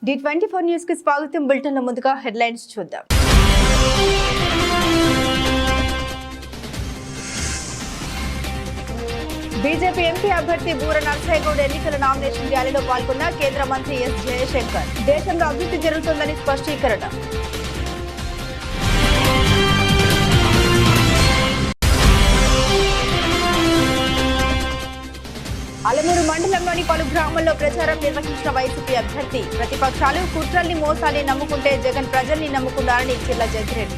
D24 news కి స్వాగతం. Bulletin లో ముందుగా హెడ్లైన్స్ చూద్దాం. బీజేపీ ఎంపీ అభ్యర్థి బూర నర్సయ్యగౌడ్ ఎన్నికల నామినేషన్ ర్యాలీలో పాల్గొన్న కేంద్ర మంత్రి ఎస్ జయశంకర్ దేశంలో అభివృద్ధి జరుగుతుందని స్పష్టీకరణ. అలమూరు మండలంలోని పలు గ్రామాల్లో ప్రచారం నిర్వహించిన వైసీపీ అభ్యర్థి ప్రతిపక్షాలు కుట్రల్ని మోసాన్ని నమ్ముకుంటే జగన్ ప్రజల్ని నమ్ముకున్నారని చిర్ల జగ్గిరెడ్డి.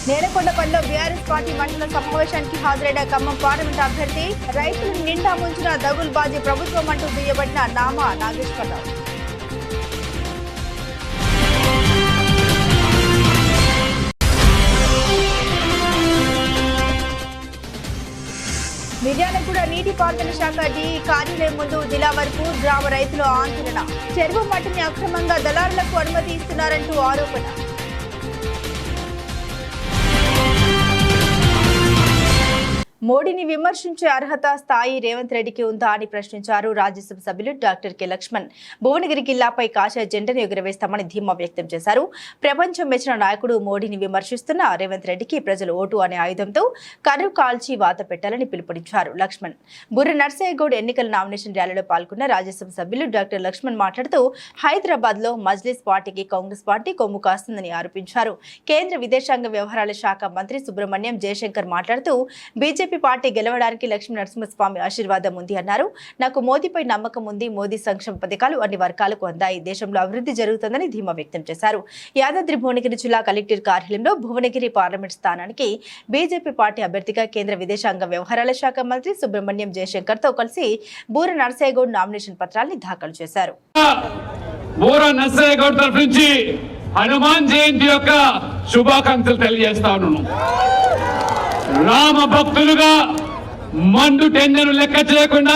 నేలకొండపల్లిలో బీఆర్ఎస్ పార్టీ మండల సమావేశానికి హాజరైన ఖమ్మం పార్లమెంట్ అభ్యర్థి రైతులను నిండా ముంచిన దగుల్బాజీ ప్రభుత్వం అంటూ దుయ్యబడిన నామా నాగేశ్వరరావు. మిర్యాలగూడ నీటిపారుదల శాఖ డి కార్యాలయం ముందు దిలావర్పూర్ గ్రామ రైతులు ఆందోళన. చెరువు మట్టిని అక్రమంగా దళారులకు అనుమతి ఇస్తున్నారంటూ ఆరోపణ. మోడీని విమర్శించే అర్హత స్థాయి రేవంత్ రెడ్డికి ఉందా అని ప్రశ్నించారు రాజ్యసభ సభ్యులు డాక్టర్ కె లక్ష్మణ్. భువనగిరి జిల్లాపై కాషాయ జెండాను ఎగురవేస్తామని ధీమా వ్యక్తం చేశారు. ప్రపంచం మెచ్చిన నాయకుడు మోడీని విమర్శిస్తున్న రేవంత్ రెడ్డికి ప్రజలు ఓటు అనే ఆయుధంతో కర్రు కాల్చి వాత పెట్టాలని పిలుపునిచ్చారు లక్ష్మణ్. బుర్ర నర్సయ్యగౌడ్ ఎన్నికల నామినేషన్ ర్యాలీలో పాల్గొన్న రాజ్యసభ సభ్యులు డాక్టర్ లక్ష్మణ్ మాట్లాడుతూ హైదరాబాద్ లో మజ్లిస్ పార్టీకి కాంగ్రెస్ పార్టీ కొమ్ము కాస్తుందని ఆరోపించారు. కేంద్ర విదేశాంగ వ్యవహారాల శాఖ మంత్రి సుబ్రహ్మణ్యం జయశంకర్ మాట్లాడుతూ బీజేపీ పార్టీ గెలవడానికి లక్ష్మీ నరసింహస్వామి ఆశీర్వాదం ఉంది అన్నారు. నాకు మోదీపై నమ్మకం ఉంది. మోదీ సంక్షేమ పథకాలు అన్ని వర్గాలకు అందాయి. దేశంలో అభివృద్ధి జరుగుతుందని ధీమా వ్యక్తం చేశారు. యాదాద్రి భువనగిరి జిల్లా కలెక్టర్ కార్యాలయంలో భువనగిరి పార్లమెంట్ స్థానానికి బీజేపీ పార్టీ అభ్యర్థిగా కేంద్ర విదేశాంగ వ్యవహారాల శాఖ మంత్రి సుబ్రహ్మణ్యం జయశంకర్ తో కలిసి బూర నర్సయ్యగౌడ్ నామినేషన్ పత్రాన్ని దాఖలు చేశారు. హనుమాన్ జయంతి యొక్క శుభాకాంక్షలు తెలియజేస్తాను. రామ భక్తులుగా మండు టెండను లెక్క చేయకుండా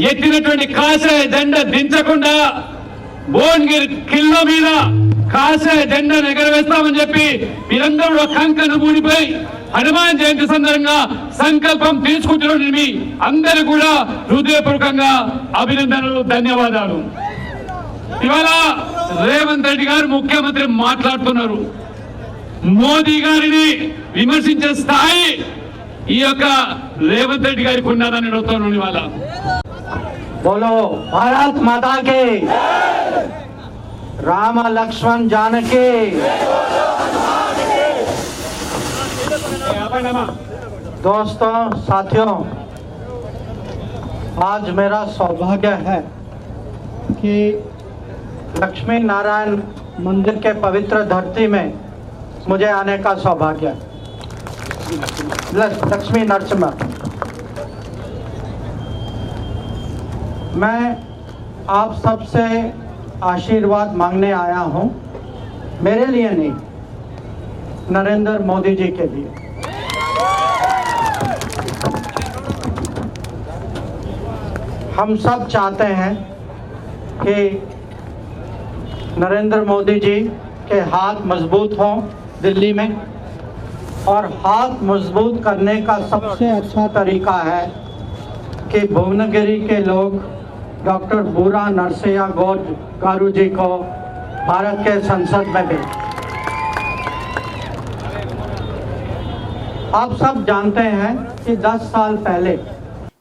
ఎత్తినటువంటి కాషాయ జెండా దించకుండా భువనగిరి కిల్లో మీద కాషాయ జెండాను ఎగరవేస్తామని చెప్పి మీరందరూ కంకణ మూడిపోయి హనుమాన్ జయంతి సందర్భంగా సంకల్పం తీసుకుంటున్న మీ అందరూ కూడా హృదయపూర్వకంగా అభినందనలు, ధన్యవాదాలు. ఇవాళ రేవంత్ రెడ్డి గారు ముఖ్యమంత్రి మాట్లాడుతున్నారు. మోదీ గారిని విమర్శించే స్థాయి ఈ యొక్క రేవంత్ రెడ్డి గారికి ఉన్నదని అడుగుతున్నాను. ఇవాళ బోలో భారత్ మాతా కి, రామ लक्ष्मण जानकी. दोस्तों, साथियों, आज मेरा सौभाग्य है कि लक्ष्मी नारायण मंदिर के पवित्र धरती में मुझे आने का सौभाग्य. लक्ष्मी नरसिम्हा, मैं आप सबसे आशीर्वाद मांगने आया हूं. मेरे लिए नहीं, नरेंद्र मोदी जी के लिए. हम सब चाहते हैं कि नरेंद्र मोदी जी के हाथ मजबूत हों दिल्ली में, और हाथ मजबूत करने का सबसे अच्छा तरीका है कि भुवनगिरी के लोग डॉक्टर बूरा नरसయ్యగౌడ్ गारू जी को भारत के संसद में भेजें. आप सब जानते हैं कि 10 साल पहले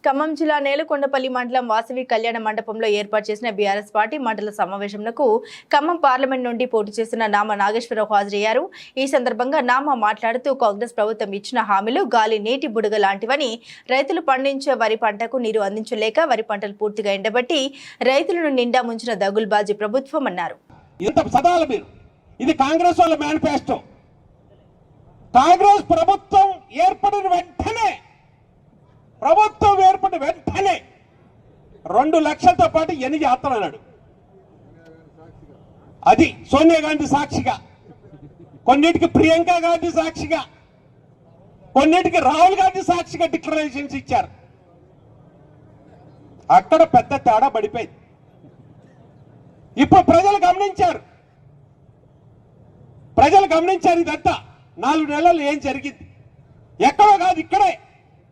ఖమ్మం జిల్లా నేలకొండపల్లి మండలం వాసవి కళ్యాణ మండపంలో ఏర్పాటు చేసిన బీఆర్ఎస్ పార్టీ మండల సమావేశంకు ఖమ్మం పార్లమెంట్ నుండి పోటీ చేసిన నామా నాగేశ్వరరావు హాజరయ్యారు. ఈ సందర్భంగా నామా మాట్లాడుతూ కాంగ్రెస్ ప్రభుత్వం ఇచ్చిన హామీలు గాలి నీటి బుడగ లాంటివని, రైతులు పండించే వరి పంటకు నీరు అందించలేక వరి పంటలు పూర్తిగా ఎండబట్టి రైతులను నిండా ముంచిన దగుల్బాజీ ప్రభుత్వం అన్నారు. ఇది కాంగ్రెస్ వాళ్ళ మేనిఫెస్టో. కాంగ్రెస్ ప్రభుత్వం ఏర్పడిన వెంటనే 2 లక్షలతో పాటు ఎన్ని అన్నాడు. అది సోనియా గాంధీ సాక్షిగా, కొన్నిటికి ప్రియాంక గాంధీ సాక్షిగా, కొన్నిటికి రాహుల్ గాంధీ సాక్షిగా డిక్లరేషన్స్ ఇచ్చారు. అక్కడ పెద్ద తేడా పడిపోయింది. ఇప్పుడు ప్రజలు గమనించారు ఇదంతా. 4 నెలలు ఏం జరిగింది? ఎక్కడో కాదు, ఇక్కడే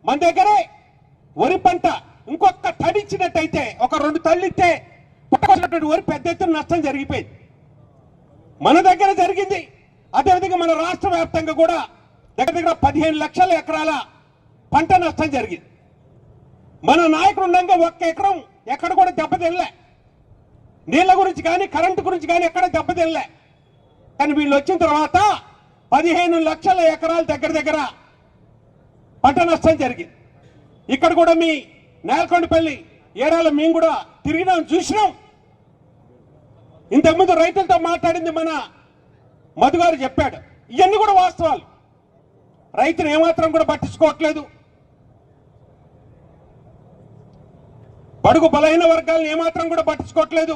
మన దగ్గరే వరి పంట ఇంకొక తడిచ్చినట్టయితే, ఒక 2 తళ్ళిస్తే పుట్టకొచ్చినటువంటి వరి పెద్ద ఎత్తున నష్టం జరిగిపోయింది. మన దగ్గర జరిగింది. అదేవిధంగా మన రాష్ట్ర వ్యాప్తంగా కూడా దగ్గర 15 లక్షల ఎకరాల పంట నష్టం జరిగింది. మన నాయకుడు ఉండగా 1 ఎకరం ఎక్కడ కూడా దెబ్బతినలే. నీళ్ల గురించి కానీ కరెంటు గురించి కానీ ఎక్కడ దెబ్బతినలే. కానీ వీళ్ళు వచ్చిన తర్వాత 15 లక్షల ఎకరాల దగ్గర పంట నష్టం జరిగింది. ఇక్కడ కూడా మీ నేలకొండపల్లి ఏరియాలో మేము కూడా తిరిగినాం, చూసినాం. ఇంతకుముందు రైతులతో మాట్లాడింది మన మధుగారు చెప్పాడు. ఇవన్నీ కూడా వాస్తవాలు. రైతులు ఏమాత్రం కూడా పట్టించుకోవట్లేదు. బడుగు బలహీన వర్గాలను ఏమాత్రం కూడా పట్టించుకోవట్లేదు.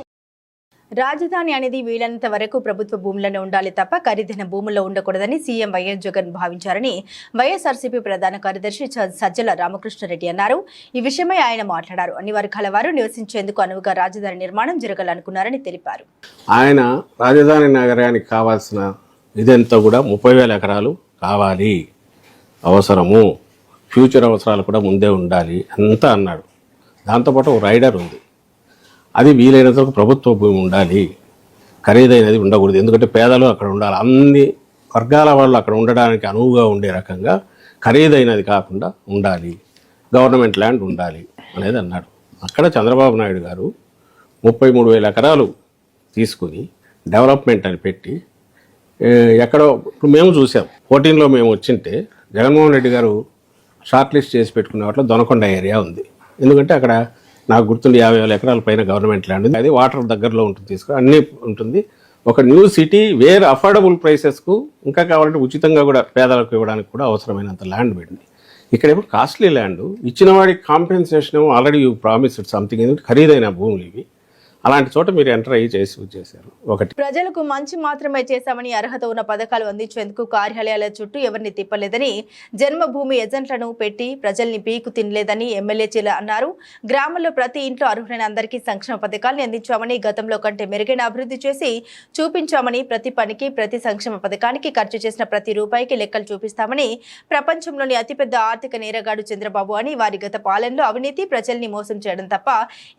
రాజధాని అనేది వీలైనంత వరకు ప్రభుత్వ భూములను ఉండాలి తప్ప ఖరీదైన భూముల్లో ఉండకూడదని సీఎం వైఎస్ జగన్ భావించారని వైఎస్ఆర్సీపీ ప్రధాన కార్యదర్శి సజ్జల రామకృష్ణారెడ్డి అన్నారు. ఈ విషయమై ఆయన మాట్లాడారు. అన్ని వర్గాల వారు నివసించేందుకు అనువుగా రాజధాని నిర్మాణం జరగాలనుకున్నారని తెలిపారు. ఆయన రాజధాని నగరానికి కావాల్సిన ఇదంతా కూడా 30,000 ఎకరాలు కావాలి, అవసరము, ఫ్యూచర్ అవసరాలు కూడా ముందే ఉండాలి అంతా అన్నాడు. దాంతోపాటు ఒక రైడర్ ఉంది. అది వీలైనంత వరకు ప్రభుత్వ భూమి ఉండాలి, ఖరీదైనది ఉండకూడదు. ఎందుకంటే పేదలు అక్కడ ఉండాలి, అన్ని వర్గాల వాళ్ళు అక్కడ ఉండడానికి అనువుగా ఉండే రకంగా ఖరీదైనది కాకుండా ఉండాలి, గవర్నమెంట్ ల్యాండ్ ఉండాలి అనేది అన్నాడు. అక్కడ చంద్రబాబు నాయుడు గారు 33,000 ఎకరాలు తీసుకుని డెవలప్మెంట్ అని పెట్టి ఎక్కడో ఇప్పుడు మేము చూసాం. 14లో మేము వచ్చింటే జగన్మోహన్ రెడ్డి గారు షార్ట్ లిస్ట్ చేసి పెట్టుకునే వాటిలో దొనకొండ ఏరియా ఉంది. ఎందుకంటే అక్కడ నాకు గుర్తుండి 50,000 ఎకరాల పైన గవర్నమెంట్ ల్యాండ్ ఉంది. అది వాటర్ దగ్గరలో ఉంటుంది, తీసుకుని అన్నీ ఉంటుంది. ఒక న్యూ సిటీ వేర్ అఫోర్డబుల్ ప్రైసెస్కు ఇంకా కావాలంటే ఉచితంగా కూడా పేదలకు ఇవ్వడానికి కూడా అవసరమైనంత ల్యాండ్ పెట్టింది. ఇక్కడేమో కాస్ట్లీ ల్యాండ్ ఇచ్చిన వాడికి కాంపెన్సేషన్ ఏమో ఆల్రెడీ యూ ప్రామిస్డ్ సంథింగ్. ఎందుకంటే ఖరీదైన భూములు ఇవి. అలాంటి చోట మీరు ఎంటర్ అయ్యి చేశారు. ఒకటి, ప్రజలకు మంచి మాత్రమే చేశామని అర్హత ఉన్న పథకాలు అందించేందుకు కార్యాలయాల చుట్టూ ఎవరిని తిప్పలేదని, జన్మభూమి ఏజెంట్లను పెట్టి ప్రజల్ని పీకు తినలేదని ఎమ్మెల్యే చిల అన్నారు. గ్రామంలో ప్రతి ఇంట్లో అర్హులైన అందరికీ సంక్షేమ పథకాలను అందించామని, గతంలో కంటే మెరుగైన అభివృద్ధి చేసి చూపించామని, ప్రతి పనికి ప్రతి సంక్షేమ పథకానికి ఖర్చు చేసిన ప్రతి రూపాయికి లెక్కలు చూపిస్తామని, ప్రపంచంలోని అతిపెద్ద ఆర్థిక నేరగాడు చంద్రబాబు అని, వారి గత పాలనలో అవినీతి, ప్రజల్ని మోసం చేయడం తప్ప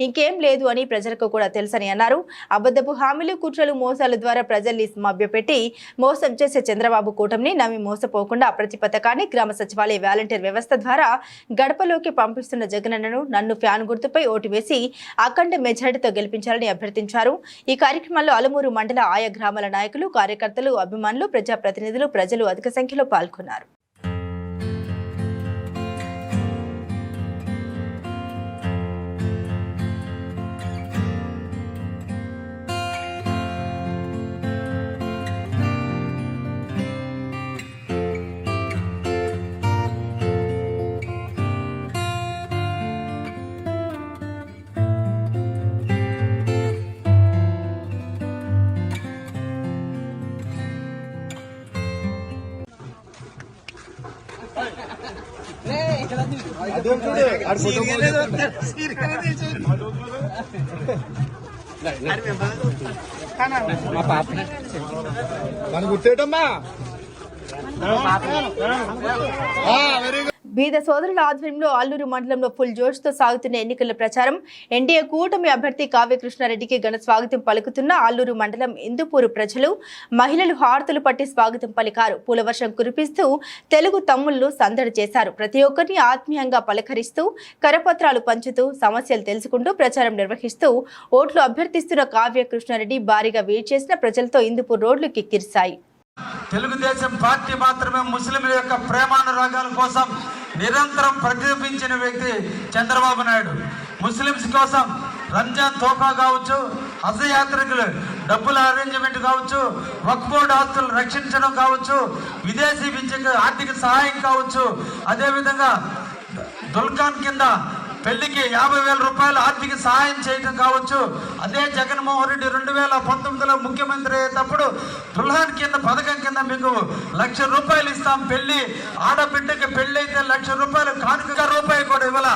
ఇంకేం లేదు అని ప్రజలకు కూడా తెలుసని అన్నారు. అబద్ధపు హామీలు, కుట్రలు, మోసాల ద్వారా ప్రజల్ని మభ్యపెట్టి మోసం చేసే చంద్రబాబు కూటమిని నమ్మి మోసపోకుండా ప్రతి పథకాన్ని గ్రామ సచివాలయ వాలంటీర్ వ్యవస్థ ద్వారా గడపలోకి పంపిస్తున్న జగనన్నను నన్ను ఫ్యాన్ గుర్తుపై ఓటు వేసి అఖండ మెజారిటీతో గెలిపించాలని అభ్యర్థించారు. ఈ కార్యక్రమంలో అలమూరు మండల ఆయా గ్రామాల నాయకులు, కార్యకర్తలు, అభిమానులు, ప్రజాప్రతినిధులు, ప్రజలు అధిక సంఖ్యలో పాల్గొన్నారు. బీద సోదరుల ఆధ్వర్యంలో అల్లూరు మండలంలో ఫుల్ జోష్తో సాగుతున్న ఎన్నికల ప్రచారం. ఎన్డీఏ కూటమి అభ్యర్థి కావ్య కృష్ణారెడ్డికి ఘన స్వాగతం పలుకుతున్న అల్లూరు మండలం ఇందుపూరు ప్రజలు, మహిళలు హారతులు పట్టి స్వాగతం పలికారు. పూలవర్షం కురిపిస్తూ తెలుగు తమ్ముళ్లు సందడి చేశారు. ప్రతి ఒక్కరిని ఆత్మీయంగా పలకరిస్తూ, కరపత్రాలు పంచుతూ, సమస్యలు తెలుసుకుంటూ ప్రచారం నిర్వహిస్తూ ఓట్లు అభ్యర్థిస్తున్న కావ్య కృష్ణారెడ్డి భారీగా వెయిట్ చేసిన ప్రజలతో ఇందుపూరు రోడ్లు కిక్కిరిశాయి. తెలుగుదేశం పార్టీ మాత్రమే ముస్లింల యొక్క ప్రేమానురాగాల కోసం నిరంతరం ప్రతిబింబించిన వ్యక్తి చంద్రబాబు నాయుడు. ముస్లిమ్స్ కోసం రంజాన్ తోఫా కావచ్చు, హజ్ యాత్రికులు డబ్బుల అరేంజ్మెంట్ కావచ్చు, వక్ఫ్ బోర్డు ఆస్తులు రక్షించడం కావచ్చు, విదేశీ విద్యకు ఆర్థిక సహాయం కావచ్చు, అదేవిధంగా దుల్ఖాన్ కింద పెళ్లికి 50,000 రూపాయలు ఆర్థిక సహాయం చేయడం కావచ్చు. అదే జగన్మోహన్ రెడ్డి 2019లో ముఖ్యమంత్రి అయ్యేటప్పుడు దుల్హాన్ కింద పథకం కింద మీకు 1,00,000 రూపాయలు ఇస్తాం, పెళ్లి ఆడబిడ్డకి పెళ్లి అయితే 1,00,000 రూపాయలు కానుక రూపాయి కూడా ఇవ్వాల.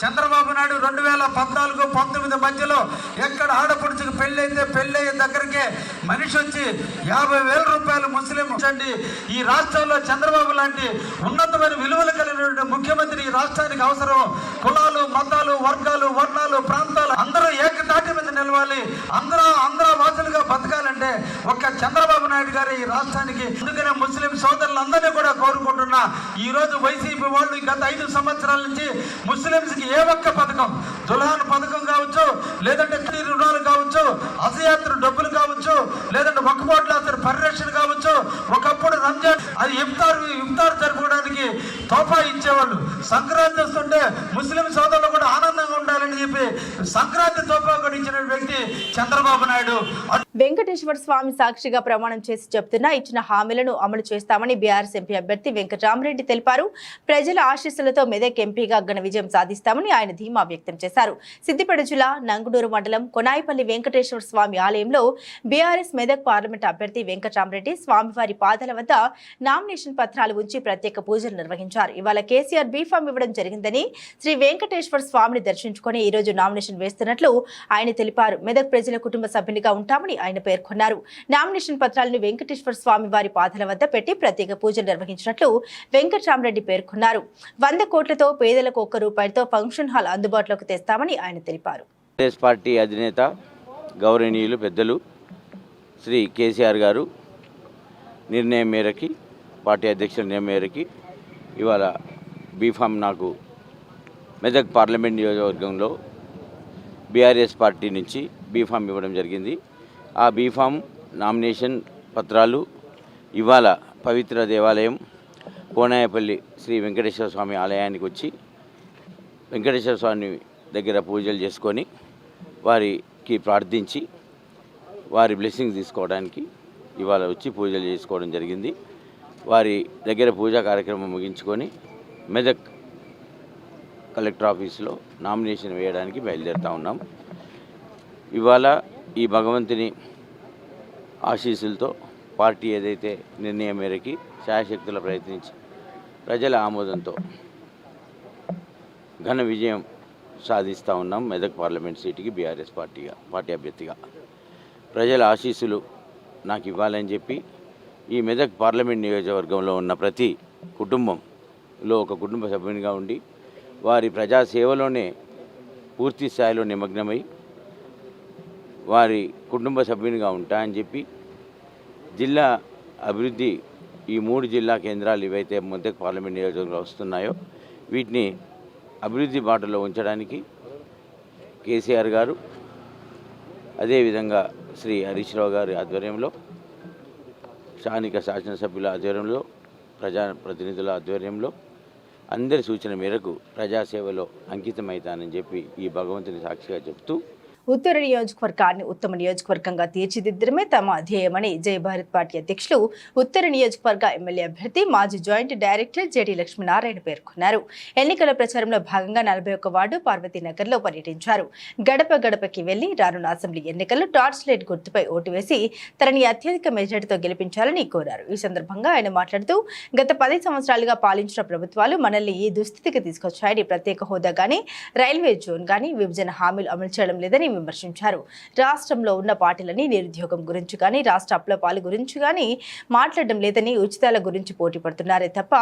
చంద్రబాబు నాయుడు 2014-19 మధ్యలో ఎక్కడ ఆడపడుచుకు పెళ్ళైతే పెళ్ళయ్యే దగ్గరకే మనిషి వచ్చి 50,000 రూపాయలు ముస్లిం అండి. ఈ రాష్ట్రంలో చంద్రబాబు లాంటి ఉన్నతమైన విలువలు కలిగిన ముఖ్యమంత్రి ఈ రాష్ట్రానికి అవసరం. కులాలు, మతాలు, వర్గాలు, వర్ణాలు, ప్రాంతాలు అందరూ ఏకతాటి మీద నిలవాలి. అందరూ వాసులుగా బతకాలంటే ఒక్క చంద్రబాబు నాయుడు గారు ఈ రాష్ట్రానికి. అందుకనే ముస్లిం సోదరులందరినీ కూడా కోరుకుంటున్నా. ఈ రోజు వైసీపీ వాళ్ళు గత 5 సంవత్సరాల నుంచి ముస్లింస్ కి ఏ ఒక్క పథకం, దుల్హాన్ పథకం కావచ్చు, లేదంటే రుణాలు కావచ్చు, అసయాత్ర డబ్బులు కావచ్చు, లేదంటే వక్ఫ్ పరిరక్షణ కావచ్చు, ఒకప్పుడు రంజాన్ అది ఇఫ్తార్ జరుపుకోవడానికి తోఫా ఇచ్చేవాళ్ళు. సంక్రాంతి వస్తుంటే ముస్లిం సోదరులు కూడా ఆనందంగా ఉండాలని చెప్పి సంక్రాంతి తోఫా కూడా ఇచ్చిన వ్యక్తి చంద్రబాబు నాయుడు. వెంకటేశ్వర స్వామి సాక్షిగా ప్రమాణం చేసి చెప్తున్నా ఇచ్చిన హామీలను అమలు చేస్తామని బీఆర్ఎస్ ఎంపీ అభ్యర్థి వెంకటరామరెడ్డి తెలిపారు. ప్రజల ఆశీస్సులతో మెదక్ ఎంపీగా ఘన విజయం సాధిస్తామని ఆయన ధీమా వ్యక్తం చేశారు. సిద్దిపేట జిల్లా నంగుడూరు మండలం కొనాయిపల్లి వెంకటేశ్వర స్వామి ఆలయంలో బీఆర్ఎస్ మెదక్ పార్లమెంట్ అభ్యర్థి వెంకటరామరెడ్డి స్వామివారి పాదాల వద్ద నామినేషన్ పత్రాలు ఉంచి ప్రత్యేక పూజలు నిర్వహించారు. ఇవాళ కేసీఆర్ బీఫామ్ ఇవ్వడం జరిగిందని, శ్రీ వెంకటేశ్వర స్వామిని దర్శించుకుని ఈ రోజు నామినేషన్ వేస్తున్నట్లు ఆయన తెలిపారు. మెదక్ ప్రజల కుటుంబ సభ్యునిగా ఉంటామని ఆయన పేర్కొన్నారు. నామినేషన్ పత్రాలను వెంకటేశ్వర స్వామి వారి పాదాల వద్ద పెట్టి ప్రత్యేక పూజలు నిర్వహించినట్లు వెంకటరామరెడ్డి పేర్కొన్నారు. 100 కోట్లతో పేదలకు ₹1 ఫంక్షన్ హాల్ అందుబాటులోకి తెస్తామని ఆయన తెలిపారు. కాంగ్రెస్ పార్టీ అధినేత గౌరవనీయులు పెద్దలు శ్రీ కేసీఆర్ గారు నిర్ణయం మేరకి, పార్టీ అధ్యక్షుల నిర్ణయం మేరకి ఇవాళ బీఫామ్ నాకు మెదక్ పార్లమెంట్ నియోజకవర్గంలో బీఆర్ఎస్ పార్టీ నుంచి బీఫామ్ ఇవ్వడం జరిగింది. ఆ బీఫామ్ నామినేషన్ పత్రాలు ఇవాళ పవిత్ర దేవాలయం కోనాయపల్లి శ్రీ వెంకటేశ్వర స్వామి ఆలయానికి వచ్చి వెంకటేశ్వర స్వామి దగ్గర పూజలు చేసుకొని వారికి ప్రార్థించి వారి బ్లెస్సింగ్ తీసుకోవడానికి ఇవాళ వచ్చి పూజలు చేసుకోవడం జరిగింది. వారి దగ్గర పూజా కార్యక్రమం ముగించుకొని మెదక్ కలెక్టర్ ఆఫీసులో నామినేషన్ వేయడానికి బయలుదేరుతూ ఉన్నాం. ఇవాళ ఈ భగవంతుని ఆశీస్సులతో పార్టీ ఏదైతే నిర్ణయం మేరకి శాయశక్తుల ప్రయత్నించి ప్రజల ఆమోదంతో ఘన విజయం సాధిస్తూ ఉన్నాం. మెదక్ పార్లమెంట్ సీటుకి బీఆర్ఎస్ పార్టీ అభ్యర్థిగా ప్రజల ఆశీస్సులు నాకు ఇవ్వాలని చెప్పి ఈ మెదక్ పార్లమెంట్ నియోజకవర్గంలో ఉన్న ప్రతి కుటుంబంలో ఒక కుటుంబ సభ్యునిగా ఉండి వారి ప్రజాసేవలోనే పూర్తి స్థాయిలో నిమగ్నమై వారి కుటుంబ సభ్యునిగా ఉంటా అని చెప్పి జిల్లా అభివృద్ధి ఈ 3 జిల్లా కేంద్రాలు ఏవైతే మెదక్ పార్లమెంట్ నియోజకవర్గంలో వస్తున్నాయో వీటిని అభివృద్ధి బాటలో ఉంచడానికి కేసీఆర్ గారు, అదేవిధంగా శ్రీ హరీష్ రావు గారి ఆధ్వర్యంలో, స్థానిక శాసనసభ్యుల ఆధ్వర్యంలో, ప్రజాప్రతినిధుల ఆధ్వర్యంలో అందరి సూచన మేరకు ప్రజాసేవలో అంకితమవుతానని చెప్పి ఈ భగవంతుని సాక్షిగా చెప్తూ ఉత్తర నియోజకవర్గాన్ని ఉత్తమ నియోజకవర్గంగా తీర్చిదిద్దడమే తమ ధ్యేయమని జయ భారత్ పార్టీ అధ్యక్షులు, ఉత్తర నియోజకవర్గ ఎమ్మెల్యే అభ్యర్థి మాజీ జాయింట్ డైరెక్టర్ జెడి లక్ష్మీనారాయణ పేర్కొన్నారు. ఎన్నికల ప్రచారంలో భాగంగా 41 వార్డు పార్వతీనగర్లో పర్యటించారు. గడప గడపకి వెళ్లి రానున్న అసెంబ్లీ ఎన్నికల్లో టార్చ్ లైట్ గుర్తుపై ఓటు వేసి తనని అత్యధిక మెజార్టీతో గెలిపించాలని కోరారు. ఈ సందర్భంగా ఆయన మాట్లాడుతూ గత 10 సంవత్సరాలుగా పాలించిన ప్రభుత్వాలు మనల్ని ఈ దుస్థితికి తీసుకొచ్చాయని, ప్రత్యేక హోదా గానీ, రైల్వే జోన్ గానీ, విభజన హామీలు అమలు చేయడం లేదని విమర్శించారు. రాష్ట్రంలో ఉన్న పార్టీలని నిరుద్యోగం గురించి కానీ, రాష్ట్ర అప్పుల పాలు గురించి కానీ మాట్లాడడం లేదని, ఉచితాల గురించి పోటీ పడుతున్నారే తప్ప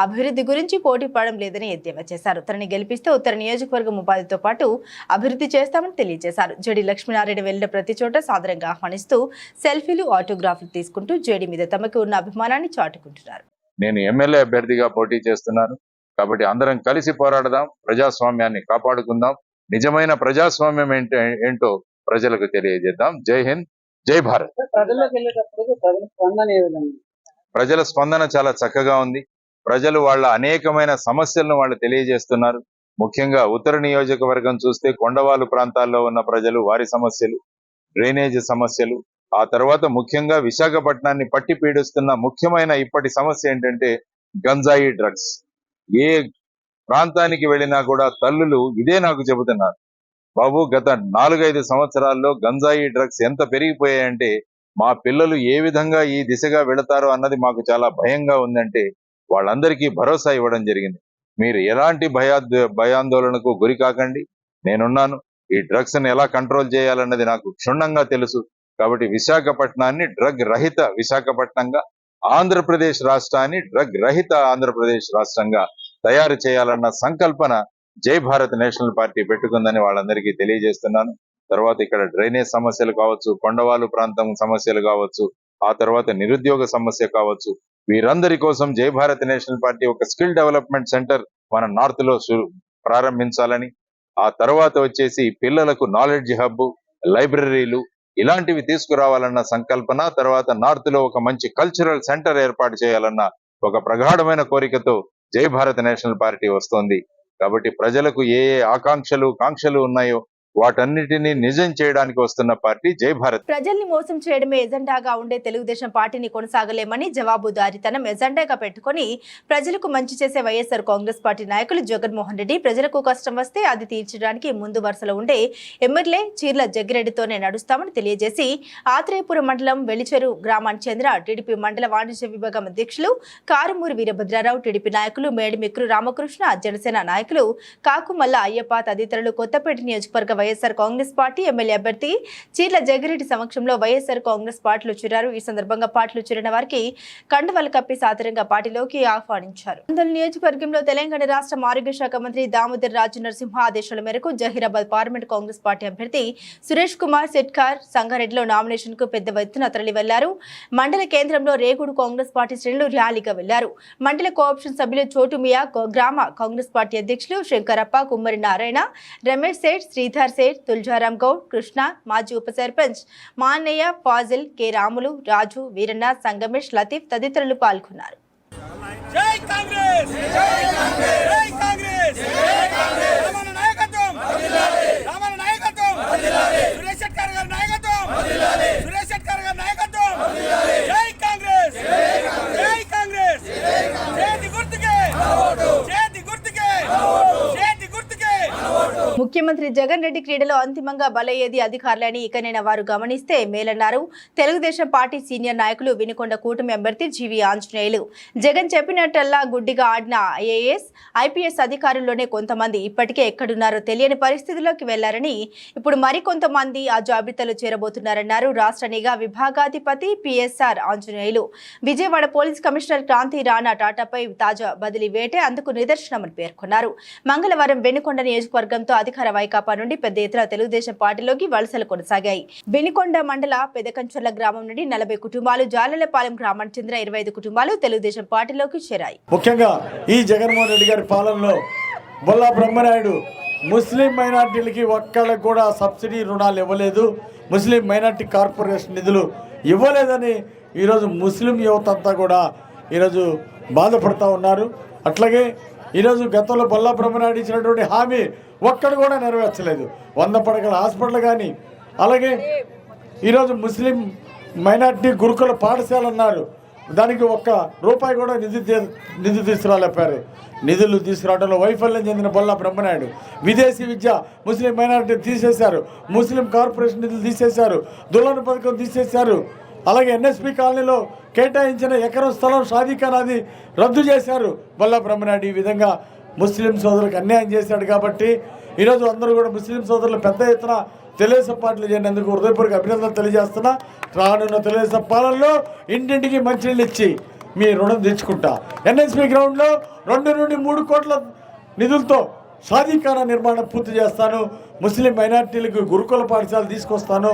అభివృద్ధి గురించి పోటీ పడడం లేదని ఎద్దేవా చేశారు. తనని గెలిపిస్తే ఉత్తర నియోజకవర్గం ఉపాధితో పాటు అభివృద్ధి చేస్తామని తెలియజేశారు. జెడి లక్ష్మీనారాయణ వెళ్లిన ప్రతి చోట సాదరంగా ఆహ్వానిస్తూ సెల్ఫీలు, ఆటోగ్రాఫ్లు తీసుకుంటూ జెడి మీద తమకు ఉన్న అభిమానాన్ని చాటుకుంటున్నారు. నేను ఎమ్మెల్యే అభ్యర్థిగా పోటీ చేస్తున్నాను కాబట్టి అందరం కలిసి పోరాడదాం, ప్రజాస్వామ్యాన్ని కాపాడుకుందాం, నిజమైన ప్రజాస్వామ్యం ఏంటో ప్రజలకు తెలియజేద్దాం. జై హింద్, జై భారత్. ప్రజల స్పందన చాలా చక్కగా ఉంది. ప్రజలు వాళ్ళ అనేకమైన సమస్యలను వాళ్ళు తెలియజేస్తున్నారు. ముఖ్యంగా ఉత్తర నియోజకవర్గం చూస్తే కొండవాలు ప్రాంతాల్లో ఉన్న ప్రజలు వారి సమస్యలు, డ్రైనేజ్ సమస్యలు, ఆ తర్వాత ముఖ్యంగా విశాఖపట్నాన్ని పట్టి పీడిస్తున్న ముఖ్యమైన ఇప్పటి సమస్య ఏంటంటే గంజాయి డ్రగ్స్. ఏ ప్రాంతానికి వెళ్ళినా కూడా తల్లులు ఇదే నాకు చెబుతున్నారు, బాబు గత 4-5 సంవత్సరాల్లో గంజాయి డ్రగ్స్ ఎంత పెరిగిపోయాయంటే మా పిల్లలు ఏ విధంగా ఈ దిశగా వెళతారో అన్నది మాకు చాలా భయంగా ఉందంటే వాళ్ళందరికీ భరోసా ఇవ్వడం జరిగింది. మీరు ఎలాంటి భయాందోళనకు గురి కాకండి. నేనున్నాను. ఈ డ్రగ్స్ ని ఎలా కంట్రోల్ చేయాలన్నది నాకు క్షుణ్ణంగా తెలుసు. కాబట్టి విశాఖపట్నాన్ని డ్రగ్ రహిత విశాఖపట్నంగా, ఆంధ్రప్రదేశ్ రాష్ట్రాన్ని డ్రగ్ రహిత ఆంధ్రప్రదేశ్ రాష్ట్రంగా తయారు చేయాలన్న సంకల్పన జై భారత్ నేషనల్ పార్టీ పెట్టుకుందని వాళ్ళందరికీ తెలియజేస్తున్నాను. తర్వాత ఇక్కడ డ్రైనేజ్ సమస్యలు కావచ్చు, కొండవాలు ప్రాంతం సమస్యలు కావచ్చు, ఆ తర్వాత నిరుద్యోగ సమస్య కావచ్చు, వీరందరి కోసం జై భారత్ నేషనల్ పార్టీ ఒక స్కిల్ డెవలప్మెంట్ సెంటర్ మన నార్త్ లో ప్రారంభించాలని, ఆ తర్వాత వచ్చేసి పిల్లలకు నాలెడ్జ్ హబ్, లైబ్రరీలు ఇలాంటివి తీసుకురావాలన్న సంకల్పన, తర్వాత నార్త్ లో ఒక మంచి కల్చరల్ సెంటర్ ఏర్పాటు చేయాలన్న ఒక ప్రగాఢమైన కోరికతో జై భారత్ నేషనల్ పార్టీ వస్తోంది. కాబట్టి ప్రజలకు ఏ కాంక్షలు ఉన్నాయో వాటన్నిటినీ నిజం చేయడానికి వస్తున్న పార్టీ జై భారత్. ప్రజల్ని మోసం చేయడమే ఎజెండాగా ఉండే తెలుగుదేశం పార్టీని కొనసాగలేమని, జవాబుదారీతనం ఎజెండాగా పెట్టుకుని ప్రజలకు మంచి చేసే వైఎస్ఆర్ కాంగ్రెస్ పార్టీ నాయకులు జగన్మోహన్ రెడ్డి ప్రజలకు కష్టం వస్తే అది తీర్చడానికి ముందు వరుసలో ఉండే ఎమ్మెల్యే చీర్ల జగ్గిరెడ్డితోనే నడుస్తామని తెలియజేసి, ఆత్రేయపురం మండలం వెలిచెరు గ్రామానికి చెందిన టీడీపీ మండల వాణిజ్య విభాగం అధ్యక్షులు కారుమూరి వీరభద్రారావు, టీడీపీ నాయకులు మేడిమిక్రు రామకృష్ణ, జనసేన నాయకులు కాకుమల్ల అయ్యప్ప తదితరులు కొత్తపేట నియోజకవర్గ వైఎస్ఆర్ కాంగ్రెస్ పార్టీ ఎమ్మెల్యే అభ్యర్థి చీర్ల జగ్గిరెడ్డి సమక్షంలో వైఎస్ఆర్ కాంగ్రెస్ పార్టీలో చేరారు. ఈ సందర్భంగా పార్టీలో చేరిన వారికి కండువాలు కప్పి సాదరంగా పార్టీలోకి ఆహ్వానించారు. ఆంధ్ర నియోజకవర్గంలో తెలంగాణ రాష్ట్ర ఆరోగ్య శాఖ మంత్రి దామోదర్ రాజు నరసింహ ఆదేశాల మేరకు జహీరాబాద్ పార్లమెంట్ కాంగ్రెస్ పార్టీ అభ్యర్థి సురేష్ కుమార్ సెట్కార్ సంగారెడ్డిలో నామినేషన్ కు పెద్ద ఎత్తున తరలి వెళ్లారు. మండల కేంద్రంలో రేగుడు కాంగ్రెస్ పార్టీ శ్రేణులు ర్యాలీగా వెళ్లారు. మండల కోఆప్షన్ సభ్యులు చోటుమియా, గ్రామ కాంగ్రెస్ పార్టీ అధ్యక్షులు శంకరప్ప, కుమ్మరి నారాయణ, రమేష్ సేఠ్, శ్రీధర్ సేఠ్, తుల్జారాం గౌడ్, కృష్ణ, మాజీ ఉప సర్పంచ్ మాన్నయ్య, ఫాజిల్, కె రాములు, రాజు, వీరన్న, సంగమేష్, లతీఫ్ తదితరులు పాల్గొన్నారు. జై కాంగ్రెస్, జై కాంగ్రెస్, జై కాంగ్రెస్, జై కాంగ్రెస్. రామన్న నాయకత్వం వర్ధిల్లాలి, రామన్న నాయకత్వం వర్ధిల్లాలి, సురేష్ శెట్కర్ గారి నాయకత్వం వర్ధిల్లాలి, సురేష్ శెట్కర్ గారి నాయకత్వం వర్ధిల్లాలి. జై కాంగ్రెస్, జై కాంగ్రెస్, జై కాంగ్రెస్, జై కాంగ్రెస్. చేతి గుర్తుకే ఓటు, చేతి గుర్తుకే ఓటు, చేతి గుర్తుకే ఓటు. ముఖ్యమంత్రి జగన్ రెడ్డి క్రీడలో అంతిమంగా బలయ్యేది అధికారులని ఇకనైనా వారు గమనిస్తే మేలన్నారు. తెలుగుదేశం పార్టీ సీనియర్ నాయకులు వినుకొండ కూటమి అభ్యర్థి జీవి ఆంజనేయులు. జగన్ చెప్పినట్టల్లా గుడ్డిగా ఆడిన ఐఏఎస్, ఐపీఎస్ అధికారుల్లోనే కొంతమంది ఇప్పటికే ఎక్కడున్నారో తెలియని పరిస్థితుల్లోకి వెళ్లారని, ఇప్పుడు మరికొంతమంది ఆ జాబితాలో చేరబోతున్నారన్నారు. రాష్ట్ర నిఘా విభాగాధిపతి పిఎస్ఆర్ ఆంజనేయులు. విజయవాడ పోలీస్ కమిషనర్ క్రాంతి రాణా టాటాపై తాజా బదిలీ వేటే అందుకు నిదర్శనమని పేర్కొన్నారు. మంగళవారం వెనుకొండ నియోజకవర్గంతో అధికార వైకాపా నుండి పెద్ద ఎత్తున తెలుగుదేశం పార్టీలోకి వలసలు కొనసాగాయి. వెనుకొండ మండల పెదకంచర్ల గ్రామం నుండి 40 కుటుంబాలు, జాలలపాలెం గ్రామానికి చెందిన 25 కుటుంబాలు తెలుగుదేశం పార్టీలోకి చేరాయి. ముఖ్యంగా ఈ జగన్మోహన్ రెడ్డి గారి పాలనలో బొల్లా బ్రహ్మనాయుడు ముస్లిం మైనార్టీలకి ఒక్కళ్ళకి కూడా సబ్సిడీ రుణాలు ఇవ్వలేదు, ముస్లిం మైనార్టీ కార్పొరేషన్ నిధులు ఇవ్వలేదని ఈరోజు ముస్లిం యువత అంతా కూడా ఈరోజు బాధపడుతూ ఉన్నారు. అట్లాగే ఈరోజు గతంలో బొల్లా బ్రహ్మనాయుడు ఇచ్చినటువంటి హామీ ఒక్కడు కూడా నెరవేర్చలేదు. 100 పడకల హాస్పిటల్ కానీ, అలాగే ఈరోజు ముస్లిం మైనార్టీ గురుకుల పాఠశాల అన్నారు, దానికి ₹1 కూడా నిధి తీసుకురాలేపారు. నిధులు తీసుకురావడంలో వైఫల్యం చెందిన బొల్లా బ్రహ్మనాయుడు విదేశీ విద్య ముస్లిం మైనార్టీ తీసేశారు, ముస్లిం కార్పొరేషన్ నిధులు తీసేశారు, దుల్హన్ పథకం తీసేశారు. అలాగే ఎన్ఎస్పి కాలనీలో కేటాయించిన ఎకరం స్థలం షాదీఖానాది రద్దు చేశారు బొల్లా బ్రహ్మనాయుడు. ఈ విధంగా ముస్లిం సోదరులకు అన్యాయం చేశాడు. కాబట్టి ఈరోజు అందరూ కూడా ముస్లిం సోదరులు పెద్ద ఎత్తున తెలుగుదేశం పార్టీలు చేరినందుకు హృదయపూర్వక అభినందనలు తెలియజేస్తున్నా. రానున్న తెలుగుదేశం పాలనలో ఇంటింటికి మంచినీళ్ళు ఇచ్చి మీ రుణం తెచ్చుకుంటా. ఎన్ఎస్పి గ్రౌండ్లో 2 నుండి 3 కోట్ల నిధులతో షాదీఖానా నిర్మాణం పూర్తి చేస్తాను. ముస్లిం మైనార్టీలకు గురుకుల పాఠశాల తీసుకొస్తాను.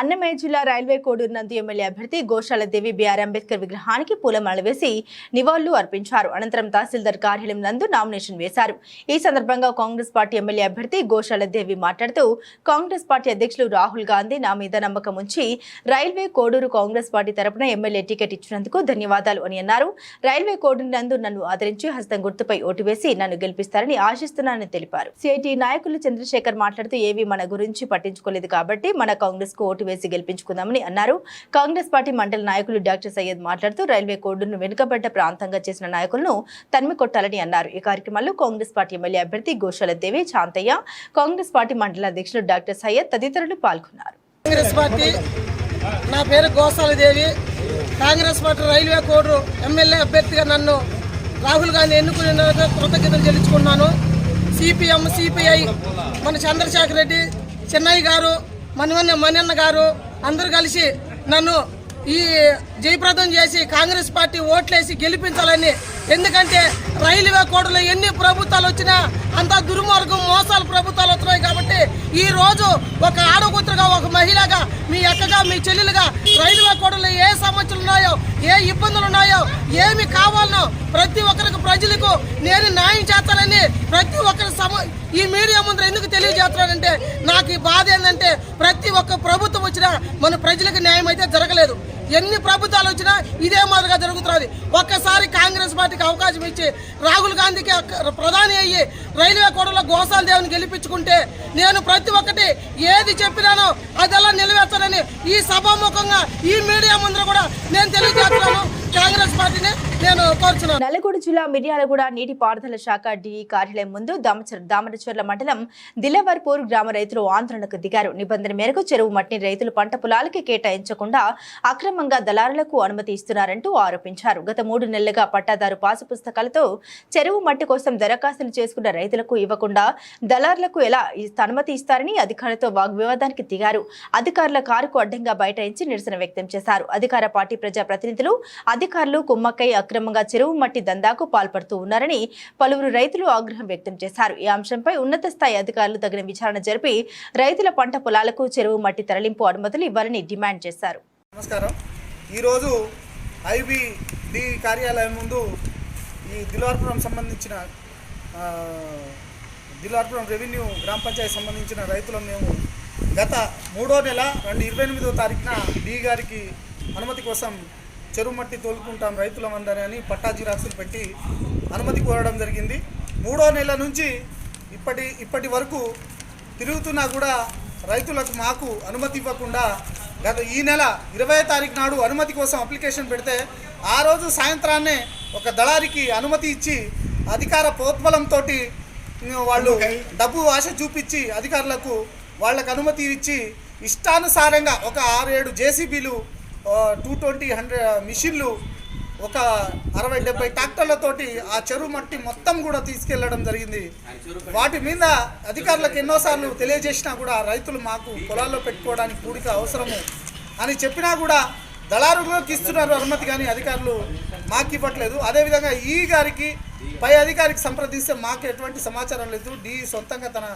అన్నమయ్య జిల్లా రైల్వే కోడూరు నందు ఎమ్మెల్యే అభ్యర్థి గోశాల దేవి బిఆర్ అంబేద్కర్ విగ్రహానికి పూలమాల వేసి నివాళులు అర్పించారు. అనంతరం తహసీల్దార్ కార్యాలయం నందు నామినేషన్ వేశారు. ఈ సందర్భంగా కాంగ్రెస్ పార్టీ ఎమ్మెల్యే అభ్యర్థి గోశాల దేవి మాట్లాడుతూ, కాంగ్రెస్ పార్టీ అధ్యక్షులు రాహుల్ గాంధీ నా మీద నమ్మకం ఉంచి రైల్వే కోడూరు కాంగ్రెస్ పార్టీ తరపున ఎమ్మెల్యే టికెట్ ఇచ్చినందుకు ధన్యవాదాలు అని అన్నారు. రైల్వే కోడూరు నందు నన్ను ఆదరించి హస్తం గుర్తుపై ఓటు వేసి నన్ను గెలిపిస్తారని ఆశిస్తున్నానని తెలిపారు. సిఐటి నాయకులు చంద్రశేఖర్ మాట్లాడుతూ, ఏవి మన గురించి పట్టించుకోలేదు కాబట్టి మన కాంగ్రెస్ కు ఓటు వేసి గెలిపించుకుందామని అన్నారు. కాంగ్రెస్ పార్టీ మండల నాయకులు డాక్టర్ సయ్యద్ మాట్లాడుతూ, రైల్వే కోడ్ను వెనుకబడ్డ ప్రాంతంగా చేసిన నాయకులను తరిమి కొట్టాలని అన్నారు. ఈ కార్యక్రమంలో కాంగ్రెస్ పార్టీ ఎమ్మెల్యే అభ్యర్థి గోశాల దేవి, చాంతయ్య, కాంగ్రెస్ పార్టీ మండల అధ్యక్షులు డాక్టర్ సయ్యద్ తదితరులు పాల్గొన్నారు. కాంగ్రెస్ పార్టీ, నా పేరు గోశాల దేవి. కాంగ్రెస్ పార్టీ రైల్వే కోడ్ ఎమ్మెల్యే అభ్యర్థిగా నన్ను రాహుల్ గాంధీ ఎన్నుకున్న కృతజ్ఞతలు చెల్లించుకున్నాను. సిపిఎం, సిపిఐ, మన చంద్రశేఖర్ రెడ్డి, చెన్నై గారు, మణివన్న గారు అందరూ కలిసి నన్ను ఈ జయప్రదం చేసి కాంగ్రెస్ పార్టీ ఓట్లేసి గెలిపించాలని. ఎందుకంటే రైల్వే కోడలో ఎన్ని ప్రభుత్వాలు వచ్చినా అంతా దుర్మార్గం, మోసాలు ప్రభుత్వాలు వస్తున్నాయి. కాబట్టి ఈ రోజు ఒక ఆడకూతురుగా, ఒక మహిళగా, మీ అక్కగా, మీ చెల్లెలుగా రైల్వే కోడలో ఏ సమస్యలు ఉన్నాయో, ఏ ఇబ్బందులు ఉన్నాయో, ఏమి కావాలనో ప్రతి ఒక్కరికి ప్రజలకు నేను న్యాయం చేస్తానని ప్రతి ఒక్కరి ఈ మీడియా ముందు ఎందుకు తెలియజేస్తున్నానంటే, నాకు ఈ బాధ ఏంటంటే ప్రతి ఒక్క ప్రభుత్వం వచ్చినా మన ప్రజలకు న్యాయం అయితే జరగలేదు. ఎన్ని ప్రభుత్వాలు వచ్చినా ఇదే మాదిరిగా జరుగుతున్నది. ఒక్కసారి కాంగ్రెస్ పార్టీకి అవకాశం ఇచ్చి రాహుల్ గాంధీకి ప్రధాని అయ్యి రైల్వే కోడలో గోసాల దేవుని గెలిపించుకుంటే నేను ప్రతి ఒక్కటి ఏది చెప్పినానో అదెలా నిలవేస్తానని ఈ సభాముఖంగా ఈ మీడియా ముందు కూడా నేను తెలియజేస్తున్నాను. కాంగ్రెస్ పార్టీని నేను కోరుచున్నాను. నల్లగొండ జిల్లా మిర్యాలగూడ నీటిపారుదల శాఖ డిఈ కార్యాలయం ముందు దామరచర్ల మండలం దిల్లవర్పూర్ గ్రామ రైతులు ఆందోళనకు దిగారు. నిబంధన మేరకు చెరువు మట్టిని రైతులు పంట పొలాలకి కేటాయించకుండా అక్రమంగా దళారులకు అనుమతి ఇస్తున్నారంటూ ఆరోపించారు. గత 3 నెలలుగా పట్టాదారు పాసు పుస్తకాలతో చెరువు మట్టి కోసం దరఖాస్తులు చేసుకున్న రైతులకు ఇవ్వకుండా దళారులకు ఎలా అనుమతి ఇస్తారని అధికారులతో వాగ్వివాదానికి దిగారు. అధికారుల కారుకు అడ్డంగా బైఠాయించి నిరసన వ్యక్తం చేశారు. అధికార పార్టీ ప్రజాప్రతినిధులు, అధికారులు కుమ్మక్కై అక్రమంగా చెరువు మట్టి దందాకు పాల్పడుతూ ఉన్నారని పలువురు రైతులు ఆగ్రహం వ్యక్తం చేశారు. ఈ అంశంపై ఉన్నత స్థాయి అధికారులు తగిన విచారణ జరిపి రైతుల పంట పొలాలకు చెరువు మట్టి తరలింపు అనుమతులు ఇవ్వాలని డిమాండ్ చేశారు. నమస్కారం. ఈరోజు ఐబిడి కార్యాలయం ముందు ఈ దిల్వార్పురం సంబంధించిన దిల్వార్పురం రెవెన్యూ గ్రామ పంచాయతీ సంబంధించిన రైతులను మేము గత 3వ నెల 28వ తారీఖున డి గారికి అనుమతి కోసం చెరువు మట్టి తోలుకుంటాం రైతులమందరని పట్టా జిరాక్సులు పెట్టి అనుమతి కోరడం జరిగింది. 3వ నెల నుంచి ఇప్పటి వరకు తిరుగుతున్నా కూడా రైతులకు మాకు అనుమతి ఇవ్వకుండా గత ఈ నెల 20వ తారీఖు నాడు అనుమతి కోసం అప్లికేషన్ పెడితే ఆ రోజు సాయంత్రాన్నే ఒక దళారికి అనుమతి ఇచ్చి అధికార ప్రోత్బలంతో వాళ్ళు డబ్బు ఆశ చూపించి అధికారులకు వాళ్ళకు అనుమతి ఇచ్చి ఇష్టానుసారంగా ఒక 6-7 జేసీబీలు, 220 మిషన్లు, ఒక 60-70 ట్రాక్టర్లతోటి ఆ చెరువు మట్టి మొత్తం కూడా తీసుకెళ్లడం జరిగింది. వాటి మీద అధికారులకు ఎన్నోసార్లు తెలియజేసినా కూడా రైతులు మాకు పొలాల్లో పెట్టుకోవడానికి కూడిక అవసరము అని చెప్పినా కూడా దళారులకు ఇస్తున్నారు అనుమతి, కానీ అధికారులు మాకు ఇవ్వట్లేదు. అదేవిధంగా ఈ గారికి పై అధికారికి సంప్రదిస్తే మాకు ఎటువంటి సమాచారం లేదు. డి సొంతంగా తన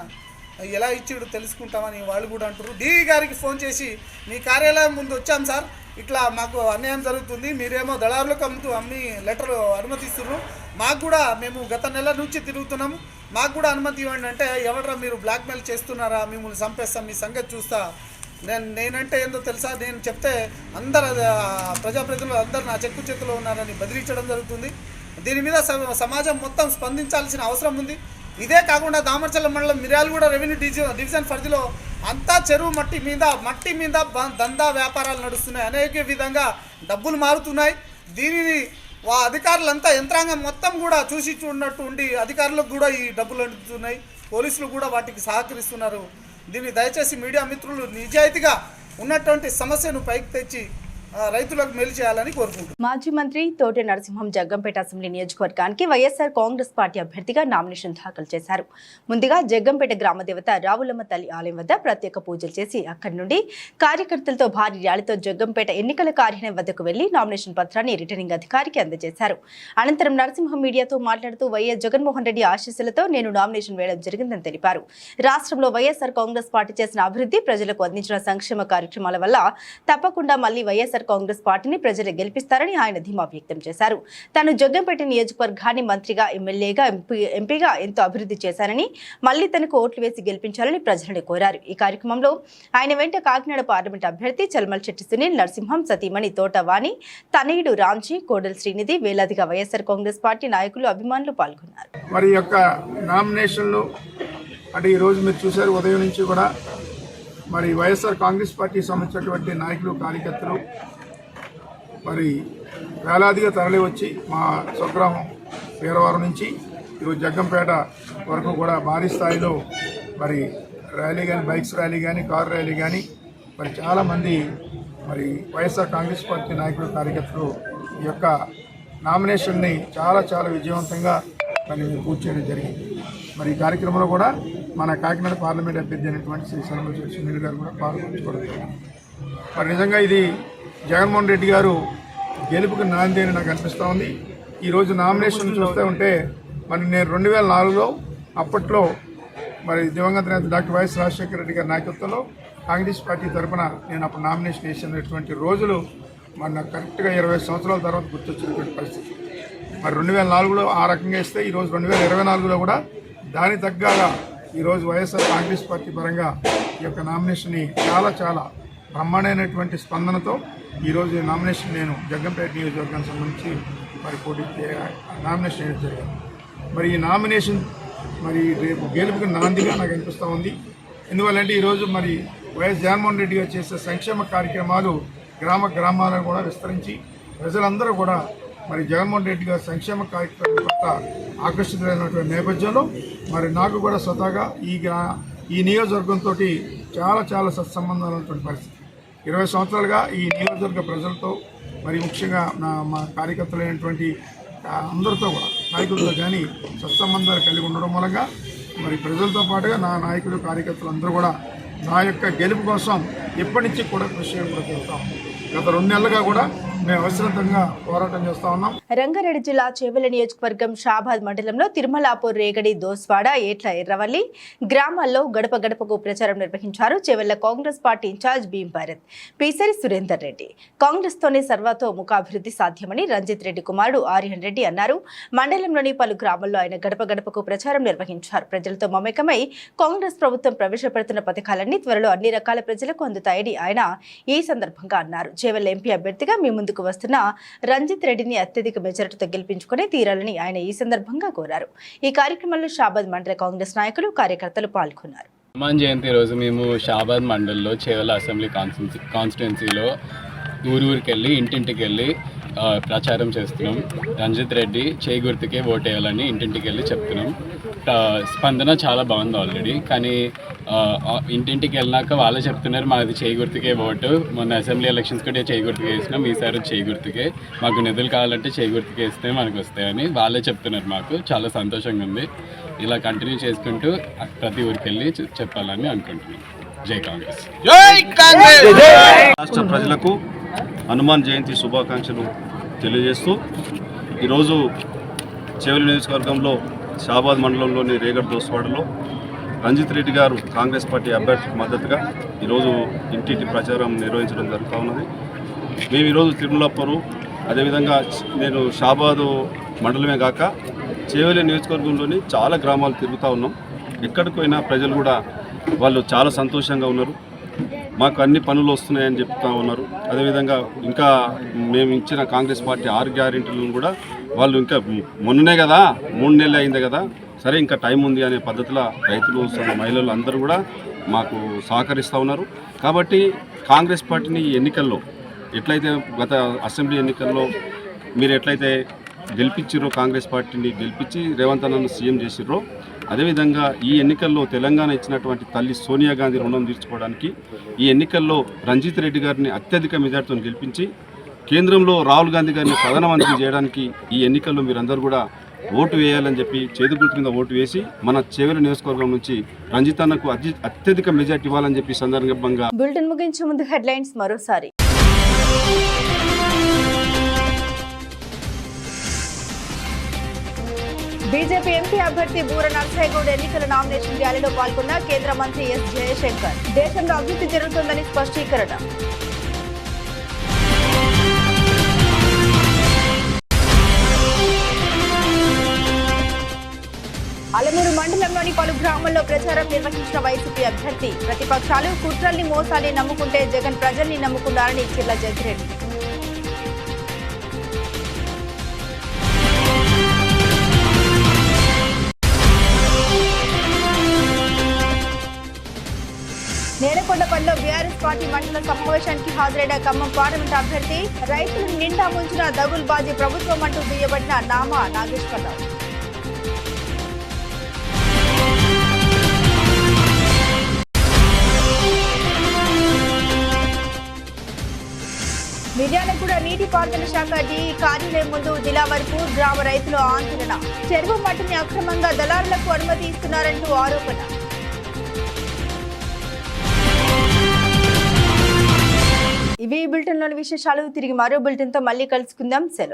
ఎలా ఇచ్చాడు తెలుసుకుంటామని వాళ్ళు కూడా అంటారు. డి గారికి ఫోన్ చేసి మీ కార్యాలయం ముందు వచ్చాం సార్, ఇట్లా మాకు అన్యాయం జరుగుతుంది, మీరేమో దళారులకు అమ్మి లెటర్ అనుమతిస్తున్నారు, మాకు కూడా మేము గత నెల నుంచి తిరుగుతున్నాము, మాకు కూడా అనుమతి ఇవ్వండి అంటే, ఎవడరా మీరు బ్లాక్మెయిల్ చేస్తున్నారా, మిమ్మల్ని చంపేస్తాం, మీ సంగతి చూస్తా, నేనంటే ఏందో తెలుసా, నేను చెప్తే అందరు ప్రజాప్రతినిధులు అందరు నా చెక్కు చేతిలో ఉన్నారని బెదిరించడం జరుగుతుంది. దీని మీద సమాజం మొత్తం స్పందించాల్సిన అవసరం ఉంది. ఇదే కాకుండా దామరచర్ల మండలం మిర్యాలగూడ రెవెన్యూ డివిజన్ పరిధిలో అంతా చెరువు మట్టి మీద దందా వ్యాపారాలు నడుస్తున్నాయి. అనేక విధంగా డబ్బులు మారుతున్నాయి. దీనిని అధికారులంతా యంత్రాంగం మొత్తం కూడా చూసి చూడనట్టు ఉండి అధికారులకు కూడా ఈ డబ్బులు అందుతున్నాయి. పోలీసులు కూడా వాటికి సహకరిస్తున్నారు. దీన్ని దయచేసి మీడియా మిత్రులు నిజాయితీగా ఉన్నటువంటి సమస్యను పైకి తెచ్చి రైతులకు మేలు చేయాలని కోరుకుంటున్నాను. మాజీ మంత్రి తోట నరసింహం జగ్గంపేట అసెంబ్లీ నియోజకవర్గానికి వైఎస్ఆర్ కాంగ్రెస్ పార్టీ అభ్యర్థిగా నామినేషన్ దాఖలు చేశారు. ముందుగా జగ్గంపేట గ్రామ దేవత రావులమ్మ తల్లి ఆలయం వద్ద ప్రత్యేక పూజలు చేసి అక్కడి నుండి కార్యకర్తలతో భారీ ర్యాలీతో జగ్గంపేట ఎన్నికల కార్యాలయం వద్దకు వెళ్లి నామినేషన్ పత్రాన్ని రిటర్నింగ్ అధికారికి అందజేశారు. అనంతరం నరసింహం మీడియాతో మాట్లాడుతూ వైఎస్ జగన్మోహన్ రెడ్డి ఆశీస్సులతో నేను నామినేషన్ వేయడం జరిగిందని తెలిపారు. రాష్ట్రంలో వైఎస్ఆర్ కాంగ్రెస్ పార్టీ చేసిన అభివృద్ధి, ప్రజలకు అందించిన సంక్షేమ కార్యక్రమాల వల్ల తప్పకుండా మళ్లీ వైఎస్ఆర్ కాంగ్రెస్ పార్టీని ప్రజలు గెలిపిస్తారని ఆయన ధీమా వ్యక్తం చేశారు. తాను జగ్గంపేట నియోజకవర్గాన్ని మంత్రిగా, ఎమ్మెల్యేగా, ఎంపీగా ఎంతో అభివృద్ధి చేశారని, మళ్లీ తనకు ఓట్లు వేసి గెలిపించాలని ప్రజలను కోరారు. ఈ కార్యక్రమంలో ఆయన వెంట కాకినాడ పార్లమెంట్ అభ్యర్థి చల్మల్శెట్టి సునీల్, నరసింహం సతీమణి తోటవాణి, తనయుడు రామ్జీ, కోడెల శ్రీనిధి, వేలాదిగా వైఎస్ఆర్ కాంగ్రెస్ పార్టీ నాయకులు, అభిమానులు పాల్గొన్నారు. మరి యొక్క నామినేషన్లు అంటే ఈరోజు మీరు చూశారు, ఉదయం నుంచి కూడా మరి వైఎస్ఆర్ కాంగ్రెస్ పార్టీకి సంబంధించినటువంటి నాయకులు, కార్యకర్తలు మరి వేలాదిగా తరలి వచ్చి మా స్వగ్రామం వీరవరం నుంచి ఈరోజు జగ్గంపేట వరకు కూడా భారీ స్థాయిలో మరి ర్యాలీ కానీ, బైక్స్ ర్యాలీ కానీ, కారు ర్యాలీ కానీ మరి చాలామంది మరి వైఎస్ఆర్ కాంగ్రెస్ పార్టీ నాయకులు, కార్యకర్తలు ఈ యొక్క నామినేషన్ని చాలా చాలా విజయవంతంగా మరి పూర్తి చేయడం జరిగింది. మరి ఈ కార్యక్రమంలో కూడా మన కాకినాడ పార్లమెంట్ అభ్యర్థి అయినటువంటి శ్రీ సర్వమూర్తి సునీల్ గారు కూడా పాల్గొంచుకోవడం. మరి నిజంగా ఇది జగన్మోహన్ రెడ్డి గారు గెలుపుకి నాంది అని నాకు అనిపిస్తూ ఉంది. ఈరోజు నామినేషన్ చూస్తూ ఉంటే మరి నేను 2004లో అప్పట్లో మరి దివంగత నేత డాక్టర్ వైఎస్ రాజశేఖర రెడ్డి గారి నాయకత్వంలో కాంగ్రెస్ పార్టీ తరఫున నేను అప్పుడు నామినేషన్ వేసినటువంటి రోజులు మరి నాకు కరెక్ట్గా 20 సంవత్సరాల తర్వాత గుర్తొచ్చినటువంటి పరిస్థితి. మరి 2004లో ఆ రకంగా ఇస్తే ఈరోజు 2024లో కూడా దాని తగ్గగా ఈరోజు వైఎస్ఆర్ కాంగ్రెస్ పార్టీ పరంగా ఈ యొక్క నామినేషన్ని చాలా చాలా బ్రహ్మాండమైనటువంటి స్పందనతో ఈరోజు నామినేషన్ నేను జగ్గంపేట నియోజకవర్గానికి సంబంధించి మరి పోటీ నామినేషన్ చేయడం జరిగింది. మరి ఈ నామినేషన్ మరి రేపు గెలుపుకి నాందిగా నాకు అనిపిస్తూ ఉంది. ఎందువల్లంటే ఈరోజు మరి వైఎస్ జగన్మోహన్ రెడ్డి గారు చేసే సంక్షేమ కార్యక్రమాలు గ్రామాలను కూడా విస్తరించి ప్రజలందరూ కూడా మరి జగన్మోహన్ రెడ్డి గారి సంక్షేమ కార్యక్రమం పట్ల ఆకర్షితులైనటువంటి నేపథ్యంలో మరి నాకు కూడా స్వతహాగా ఈ నియోజకవర్గంతో చాలా చాలా సత్సంబంధాలు ఉన్నటువంటి పరిస్థితి. 20 సంవత్సరాలుగా ఈ నియోజకవర్గ ప్రజలతో మరి ముఖ్యంగా మా కార్యకర్తలైనటువంటి అందరితో కూడా నాయకులతో కానీ సత్సంబంధాలు కలిగి ఉండడం మూలంగా మరి ప్రజలతో పాటుగా నా నాయకులు కార్యకర్తలు అందరూ కూడా నా యొక్క గెలుపు కోసం ఎప్పటి నుంచి కూడా కృషి కూడా చేస్తాం. గత 2 నెలలుగా కూడా మేము అవసరంగా పోరాటం చేస్తా ఉన్నాం. రంగారెడ్డి జిల్లా చేవెళ్ల నియోజకవర్గం షాబాద్ మండలంలో తిరుమలాపూర్, రేగడి, దోస్వాడ, ఏట్ల, ఎర్రవల్లి గ్రామాల్లో గడప గడపకు ప్రచారం నిర్వహించారు చేవెళ్ల కాంగ్రెస్ పార్టీ ఇన్ఛార్జ్ భీం భారత్ పీసరి సురేందర్ రెడ్డి. కాంగ్రెస్ తోనే సర్వతోముఖాభివృద్ధి సాధ్యమని రంజిత్ రెడ్డి కుమారుడు ఆర్యన్ రెడ్డి అన్నారు. మండలంలోని పలు గ్రామాల్లో ఆయన గడప గడపకు ప్రచారం నిర్వహించారు. ప్రజలతో మమేకమై కాంగ్రెస్ ప్రభుత్వం ప్రవేశపెడుతున్న పథకాలన్నీ త్వరలో అన్ని రకాల ప్రజలకు అందుతాయని ఆయన ఈ సందర్భంగా అన్నారు. చేవెళ్ల ఎంపీ అభ్యర్థిగా మీ ముందుకు వస్తున్న రంజిత్ రెడ్డిని అత్యధిక మెజారిటీతో గెలిపించుకుని తీరాలని ఆయన ఈ సందర్భంగా కోరారు. ఈ కార్యక్రమంలో షాబాద్ మండల కాంగ్రెస్ నాయకులు, కార్యకర్తలు పాల్గొన్నారు. హనుమాన్ జయంతి రోజు మేము షాబాద్ మండల్లో చేవెళ్ల అసెంబ్లీ కాన్స్టిట్యున్సీలో ఊరికి వెళ్ళి ఇంటింటికి వెళ్ళి ప్రచారం చేస్తున్నాం. రంజిత్ రెడ్డి చేయి గుర్తుకే ఓటు వేయాలని ఇంటింటికి వెళ్ళి చెప్తున్నాం. స్పందన చాలా బాగుంది ఆల్రెడీ. కానీ ఇంటింటికి వెళ్ళినాక వాళ్ళే చెప్తున్నారు మాది చేయి గుర్తుకే ఓటు. మొన్న అసెంబ్లీ ఎలక్షన్స్ కూడా చేయి గుర్తుకే వేసినాం, ఈసారి చేయి గుర్తుకే, మాకు నిధులు కావాలంటే చేయి గుర్తుకే వేస్తే మనకు వస్తాయని వాళ్ళే చెప్తున్నారు. మాకు చాలా సంతోషంగా ఉంది. ఇలా కంటిన్యూ చేసుకుంటూ ప్రతి ఊరికి వెళ్ళి చెప్పాలని అనుకుంటున్నాం. జై కాంగ్రెస్. రాష్ట్ర ప్రజలకు హనుమాన్ జయంతి శుభాకాంక్షలు తెలియజేస్తూ ఈరోజు చేవెళ్ల నియోజకవర్గంలో షాబాద్ మండలంలోని రేగడి, దోస్వాడలో రంజిత్ రెడ్డి గారు కాంగ్రెస్ పార్టీ అభ్యర్థికి మద్దతుగా ఈరోజు ఇంటింటి ప్రచారం నిర్వహించడం జరుగుతూ ఉన్నది. మేము ఈరోజు తిరుమలాపూరు, అదేవిధంగా నేను షాబాదు మండలమే కాక చేవెళ్ల నియోజకవర్గంలోని చాలా గ్రామాలు తిరుగుతూ ఉన్నాం. ఎక్కడికి పోయినా ప్రజలు కూడా వాళ్ళు చాలా సంతోషంగా ఉన్నారు. మాకు అన్ని పనులు వస్తున్నాయని చెప్తా ఉన్నారు. అదేవిధంగా ఇంకా మేము ఇచ్చిన కాంగ్రెస్ పార్టీ 6 గ్యారెంటీలను కూడా వాళ్ళు ఇంకా మొన్ననే కదా 3 నెలలు అయింది కదా, సరే ఇంకా టైం ఉంది అనే పద్ధతిలో రైతులు, మహిళలు అందరూ కూడా మాకు సహకరిస్తూ ఉన్నారు. కాబట్టి కాంగ్రెస్ పార్టీని ఎన్నికల్లో ఎట్లయితే గత అసెంబ్లీ ఎన్నికల్లో మీరు ఎట్లయితే గెలిపించారో, కాంగ్రెస్ పార్టీని గెలిపించి రేవంత్ అన్నను సీఎం చేసిర్రో, అదేవిధంగా ఈ ఎన్నికల్లో తెలంగాణ ఇచ్చినటువంటి తల్లి సోనియా గాంధీ రుణం తీర్చుకోవడానికి ఈ ఎన్నికల్లో రంజిత్ రెడ్డి గారిని అత్యధిక మెజార్టీతో గెలిపించి కేంద్రంలో రాహుల్ గాంధీ గారిని ప్రధానమంత్రి చేయడానికి ఈ ఎన్నికల్లో మీరందరూ కూడా ఓటు వేయాలని చెప్పి చేతి గుర్తు మీద ఓటు వేసి మన చేవెళ్ల నియోజకవర్గం నుంచి రంజిత్ అన్నకు అత్యధిక మెజార్టీ ఇవ్వాలని చెప్పి సందర్భంగా బులెటిన్ ముగించే ముందు హెడ్లైన్స్ మరోసారి. బీజేపీ ఎంపీ అభ్యర్థి బూర నర్సయ్యగౌడ్ ఎన్నికల నామినేషన్ ర్యాలీలో పాల్గొన్న కేంద్ర మంత్రి ఎస్ జయశంకర్. దేశంలో అభివృద్ధి జరుగుతుందని స్పష్టీకరణ. అలమూరు మండలంలోని పలు గ్రామాల్లో ప్రచారం నిర్వహించిన వైసీపీ అభ్యర్థి. ప్రతిపక్షాలు కుట్రల్ని, మోసాల్ని నమ్ముకుంటే జగన్ ప్రజల్ని నమ్ముకున్నారని చిర్ల జగ్గిరెడ్డి. నేలకొండపల్లిలో బీఆర్ఎస్ పార్టీ మండల సమావేశానికి హాజరైన ఖమ్మం పార్లమెంట్ అభ్యర్థి. రైతులను నిండా ముంచిన దగుల్బాజీ ప్రభుత్వం అంటూ దుయ్యబడిన నామా నాగేశ్వరరావు. మిర్యాలగూడ నీటిపారుదల శాఖ డిఈ కార్యాలయం ముందు దిలావర్పూర్ గ్రామ రైతులు ఆందోళన. చెరువు మట్టిని అక్రమంగా దళారులకు అనుమతి ఇస్తున్నారంటూ ఆరోపణ. ఇవి బులెటిన్లోని విశేషాలు. తిరిగి మరో బులెటిన్తో మళ్ళీ కలుసుకుందాం. సెలవు.